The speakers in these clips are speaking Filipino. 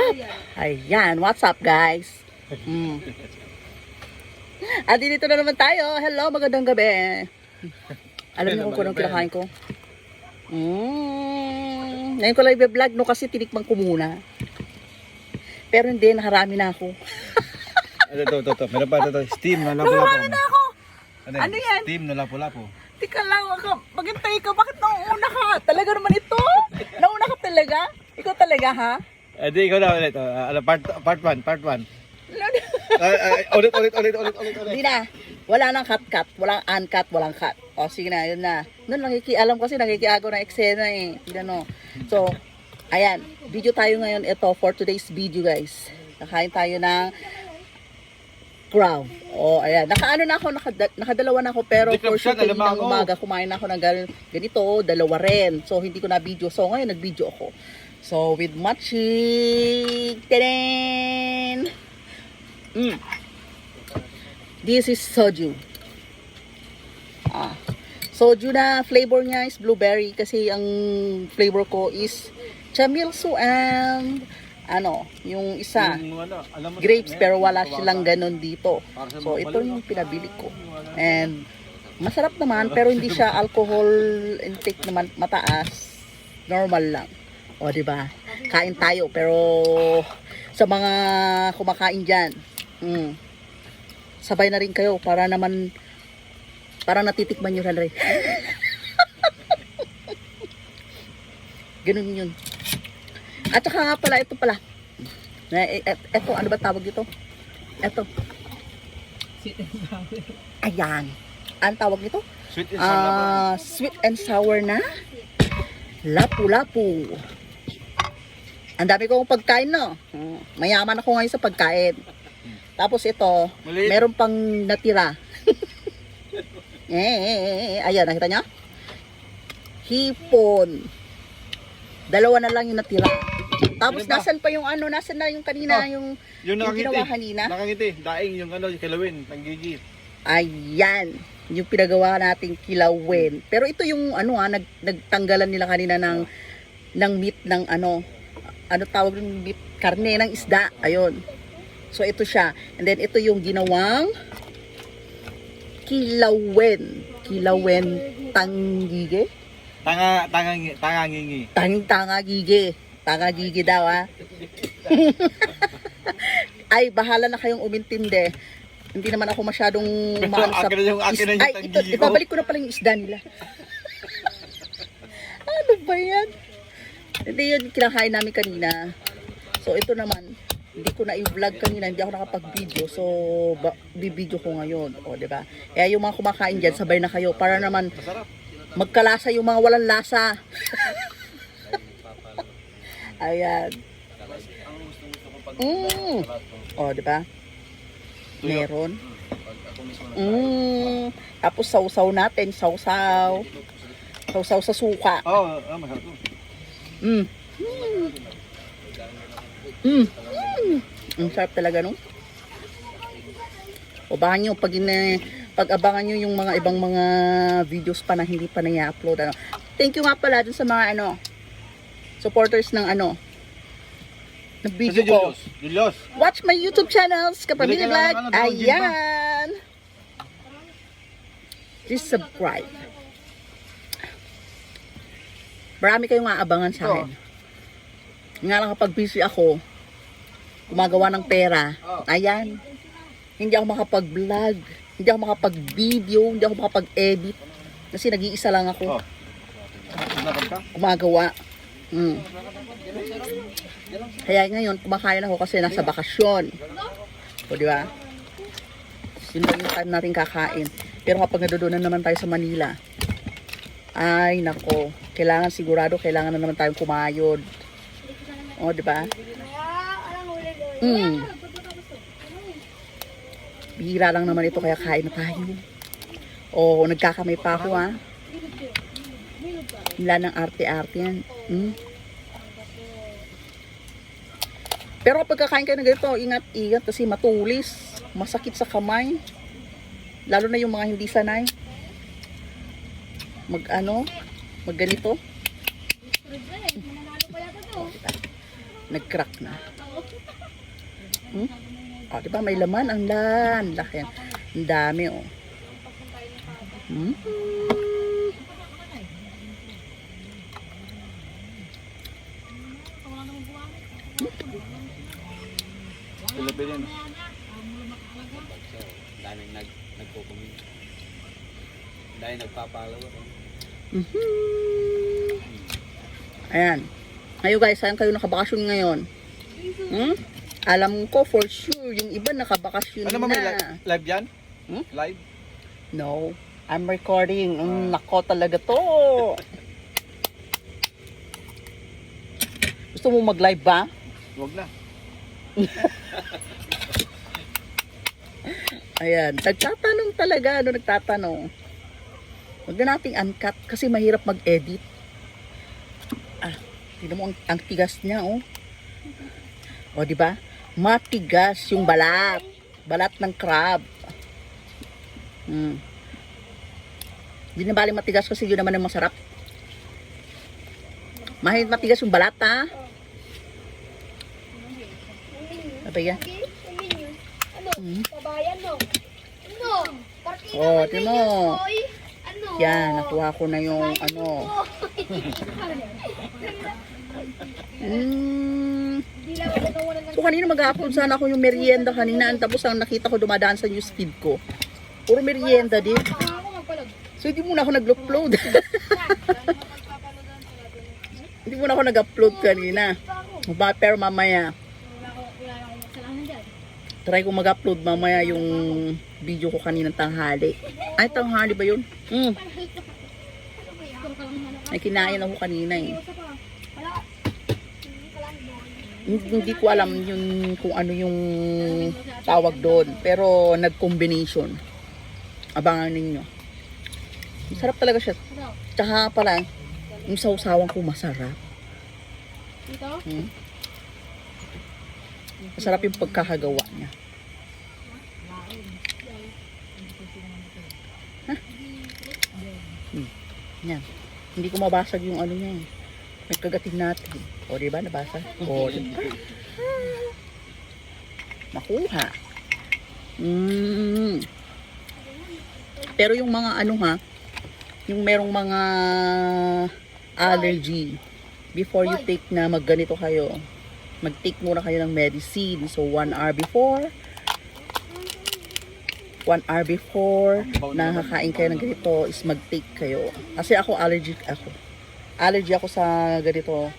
up? Ayan, what's up guys? At dito na naman tayo. Hello, magandang gabi. Alam niyo kung anong kinakain ko? Ngayon ko lang i-vlog no kasi tinikman ko muna. Pero hindi, nakarami na ako. Ito. Meron pa ito. Steam na lapu-lapu. Nakarami na ako. Ano yan? Steam na lapu-lapu. Tika lang, maghintay ka. Bakit nauna ka? Talaga naman ito? Nauna ka talaga? Ikaw talaga ha? Di, ikaw na ulit. Part 1. Ulit. Hindi na. Wala nang cut. Walang uncut, walang cut. O sige na, yun na. Noon nakikialam kasi nakikiago ng eksena eh. Tignan o. So, ayan. Video tayo ngayon. Ito for today's video guys. Nakain tayo ng crab. O, ayan. Nakaano na ako, nakadalawa na ako. Pero for sure, kaninang umaga, kumain na ako ng ganito. Dalawa rin. So, hindi ko na video. So, ngayon nag-video ako. So, with matching. Tadaan! This is soju. Soju na flavor niya is blueberry kasi ang flavor ko is chamilsu and yung isa grapes pero wala silang ganun dito. So ito yung pinabili ko. And masarap naman pero hindi siya alcohol intake naman mataas. Normal lang. O di ba? Kain tayo pero sa mga kumakain diyan, sabay na rin kayo para naman parang natitikman nyo rin. Ganun yun. At saka nga pala, ito pala. Ito, ano ba tawag dito? Ito. Ayan. Ano tawag dito? Sweet and sour na lapu-lapu. Ang dami kong pagkain, no? Mayaman ako ngayon sa pagkain. Tapos ito, meron pang natira. Ayan, nakita nyo? Hipon. Dalawa na lang yung natira. Tapos nasan pa yung nasan na yung kanina, yung ginawa kanina? Nakangiti, daing yung kilawin, tanggigi. Ayan, yung pinagawa nating kilawin. Pero ito yung nagtanggalan nila kanina ng meat ng ano tawag ng meat, karne ng isda. Ayun. So ito siya. And then ito yung ginawang kilawin tanggigi. Tangangingi. Tangagigi daw Ay, bahala na kayong umintindi. Hindi naman ako masyadong maano sa ibabalik ko na pala yung isda nila. Ano ba yan? Hindi yun kinakain namin kanina. So ito naman hindi ko na i-vlog kanina, hindi ako nakapag-video. So, bibideo ko ngayon. O, diba? Kaya yung mga kumakain dyan, sabay na kayo. Para naman magkalasa yung mga walang lasa. Ayan. O, diba? Meron. Tapos sausaw natin. Sausaw sa suka. Masarap to. Ang sarap talaga no. Ubahan nyo pag-abangan nyo yung mga ibang mga videos pa na hindi pa na-upload. Thank you nga pala dun sa mga supporters ng ng video ko. Julius. Watch my YouTube channels, Kapamilya Vlog. Ayan. Please subscribe. Marami kayong aabangan sa akin. Nga lang kapag busy ako, gumagawa ng pera. Ayan. Hindi ako makapag-vlog. Hindi ako makapag-video. Hindi ako makapag-edit. Kasi nag-iisa lang ako. Gumagawa. Kaya ngayon, kumakain ako kasi nasa bakasyon. O, di ba? Yun lang yung time natin kakain. Pero kapag nadudunan naman tayo sa Manila, ay, nako. Kailangan na naman tayong kumayod. O, di ba? Bihira lang naman ito kaya kain na tayo. O, nagkakamay pa ako Wala ng arte-arte yan. Pero pag kakain kayo na ganito, ingat-ingat kasi matulis. Masakit sa kamay. Lalo na yung mga hindi sanay. Mag ganito. Nag-crack na. Oh, di ba may laman? Ang laki. Ang dami, oh. Hmm? Pilipin. Daming nagkukumin. Dahil nagpapalaw. Ayan. Ngayon guys, saan kayo nakabakasyon ngayon? Alam ko for sure, yung iba nakabakasyon Ano ba may na. live yan? Hmm? Live? No, I'm recording. Nako talaga to. Gusto mo mag-live ba? Huwag na. Ayan, nagtatanong talaga, nagtatanong. Huwag na nating uncut kasi mahirap mag-edit. Tignan mo ang tigas niya, oh. O, di ba? Matigas yung balat. Balat ng crab. Hindi na bali matigas kasi yun naman ang masarap. Mahit matigas yung balat, ha? Sabi yan. Ano? Pabayan mo. Ano? Partida Oh, man di na mo. yun, boy. Ano? Yan, nakuha ko na yung ano. Hindi lang ako nagawa ng So kanina mag-upload sana ako yung merienda kanina. Tapos ang nakita ko dumadaan sa newsfeed ko. Puro merienda din. ako magpalog. So hindi muna ako nag-upload. Hindi muna ako nag-upload kanina. Pero mamaya, Wala akong kasalanan dyan. try ko mag-upload mamaya yung video ko kaninang tanghali. Ay, tanghali ba yun? Ay, kinain ako kanina eh. Wala. Hindi ko alam yung kung ano yung tawag doon. Pero nag-combination. Abangan ninyo. Masarap talaga siya. Ano? Tsaka pala, yung sausawan ko masarap. Dito? Masarap yung pagkakagawa niya. Yan. Hindi ko mabasag yung ano niya eh. Nagkagatin natin. O, diba? Nabasag? O, diba? Nakuha. Pero yung mga ano ha, yung merong mga allergy, before you take na magganito kayo, mag-take muna kayo ng medicine. So, 1 hour before, 1 hour before nakakain kayo ng ganito is mag-take kayo. Kasi ako allergic ako. Allergy ako sa ganito.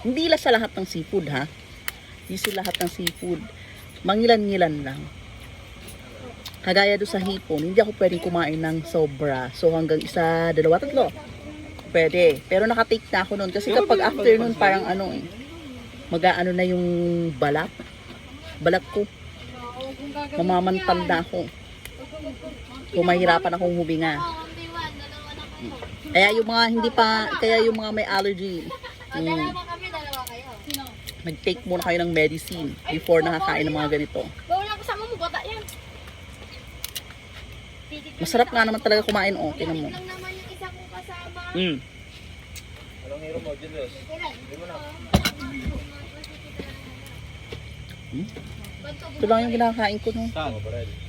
Hindi lang sa lahat ng seafood ha. Hindi sa lahat ng seafood. Mangilan-ngilan lang. Kagaya doon sa hipon, hindi ako pwedeng kumain ng sobra. So hanggang 1, 2, 3. Pwede. Pero nakatake na ako noon. Kasi kapag afternoon parang ano eh. Mag-aano na yung balat. Balat ko. Mamamantal na ako. Kung mahirapan akong huminga. Kaya yung mga hindi pa, kaya yung mga may allergy, Dalawa kami, dalawa kayo. Sino? mag-take muna kayo ng medicine before nakakain ng mga ganito. Bawal lang kasama mo, bata yan. Masarap nga naman talaga kumain, oh, tinan mo. Lang naman yung isa kong kasama. Anong hero mo, Julius? Ito lang yung kinakain ko, no. Saan?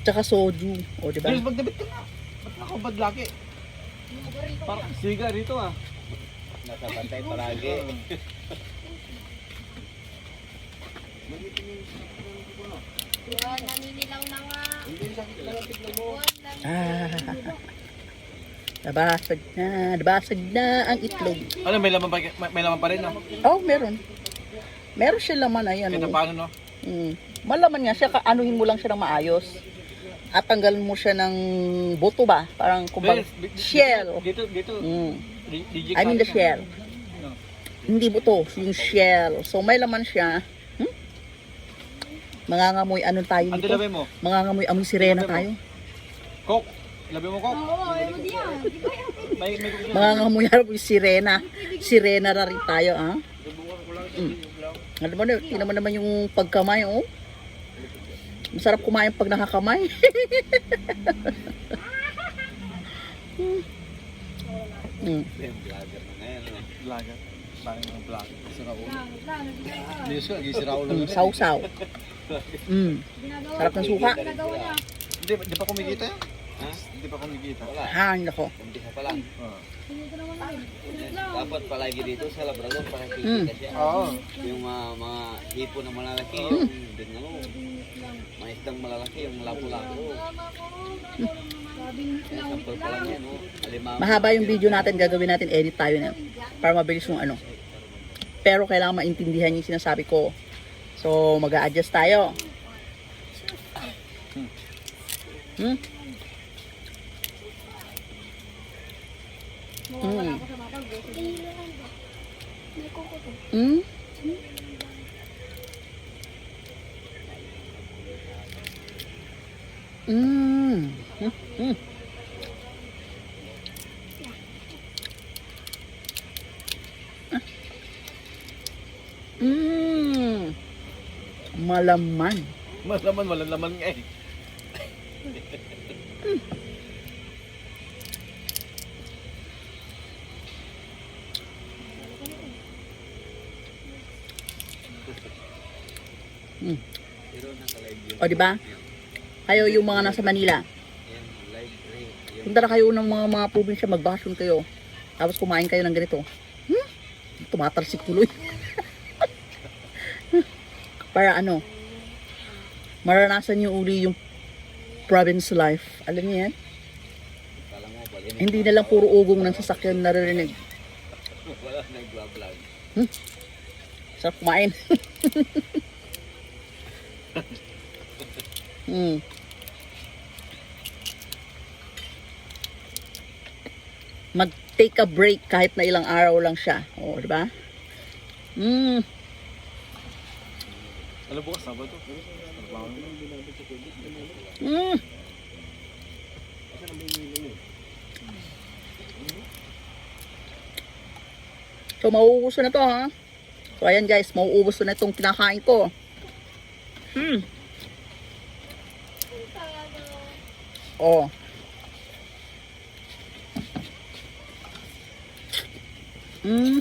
Tsaka soju, o, diba? Julius, magdabit ka nga. Ba't ako bad laki? Parang siga rito ah. Nasa bantay palagi. Buwan, naninilaw na nga. Buwan, Nabasag na ang itlog. Ano, may laman pa rin no? Oh, meron. Meron siya laman, ayan, Kahit oh. paano no? Malaman nga siya, anuhin mo lang siya ng maayos. At tanggalin mo siya ng buto ba? Parang kumbaga, shell. Dito. I mean the shell. Hindi buto, yung shell. So may laman siya. Mangangamoy ano tayo Ang dito? dilawin mo? Mangangamoy amoy sirena tayo. Coke. Labi mo Coke. oo, ayaw mo diyan. Di ba yan? May Mangangamoy amoy sirena. Sirena na rin tayo, ha? Alam mo na, tingnan mo naman yung pagkamay, oh. Masarap kumain pag nakakamay. Vlogger na ngayon. Lagat. Bangin ng vlog. Sira ulo. Hindi siya, gisira ulo. Sausaw. Sarap ng suka. Ginagawa niya. Di pa kumikita yan? Ha? Hindi pa kumikita. Wala. Ha, nako. Umpisa pa lang. Ah. Hindi naman yun. Dapat palagi dito sa Labrador para Mm. kikita siya. Oo. Yung mga hipo na malalaki, yung din ano, mga isdang malalaki, yung lapu-lapu. Kaya sample pa lang yan, oh. Alimango. Mahaba yung video natin, gagawin natin, edit tayo na. Para mabilis yung ano. Pero kailangan maintindihan yung sinasabi ko. So, mag-a-adjust tayo. Hmm? Mawawala ko sa mata. May kuko to. Hmm? Mm. Mm. Mm. Malaman. Malaman, walang laman nga eh. Mm. Pero naka-live yun. O, di ba? Kayo yung mga nasa Manila. Yan, live rin. Yung Punta na kayo ng mga probinsya, magbakasyon kayo. Tapos kumain kayo ng ganito. Tumatalsik tuloy. Para ano, maranasan nyo uli yung province life. Alam niyo yan? kala mo, balinig. Hindi na lang puro ugong ng sasakyan naririnig. Wala nag-vlog. Sarap kumain. Hmm. Mag-take a break kahit na ilang araw lang siya. O, di ba? Hmm. Ano bukas, Sabado? Hmm. So, mauubos na to, ha? So, ayan guys, mauubos na itong kinakain ko. Oh. Mm.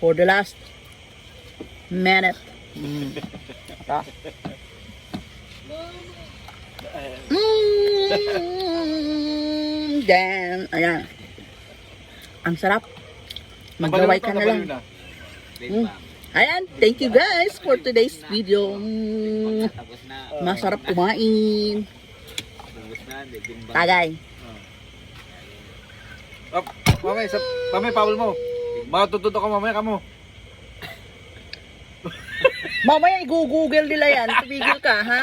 For the last minute. Ito. Then, ayan. Ang sarap. Magaway ka na lang. Wait Mm. lang. Ayan, thank you guys for today's video. Tapos na. Masarap kumain. Tapos na. Bimbang. Tagay. Oh, mamay, Paul mo. Matututo ka mamaya ka mo. Mamaya i-google nila yan. Tumigil ka, ha?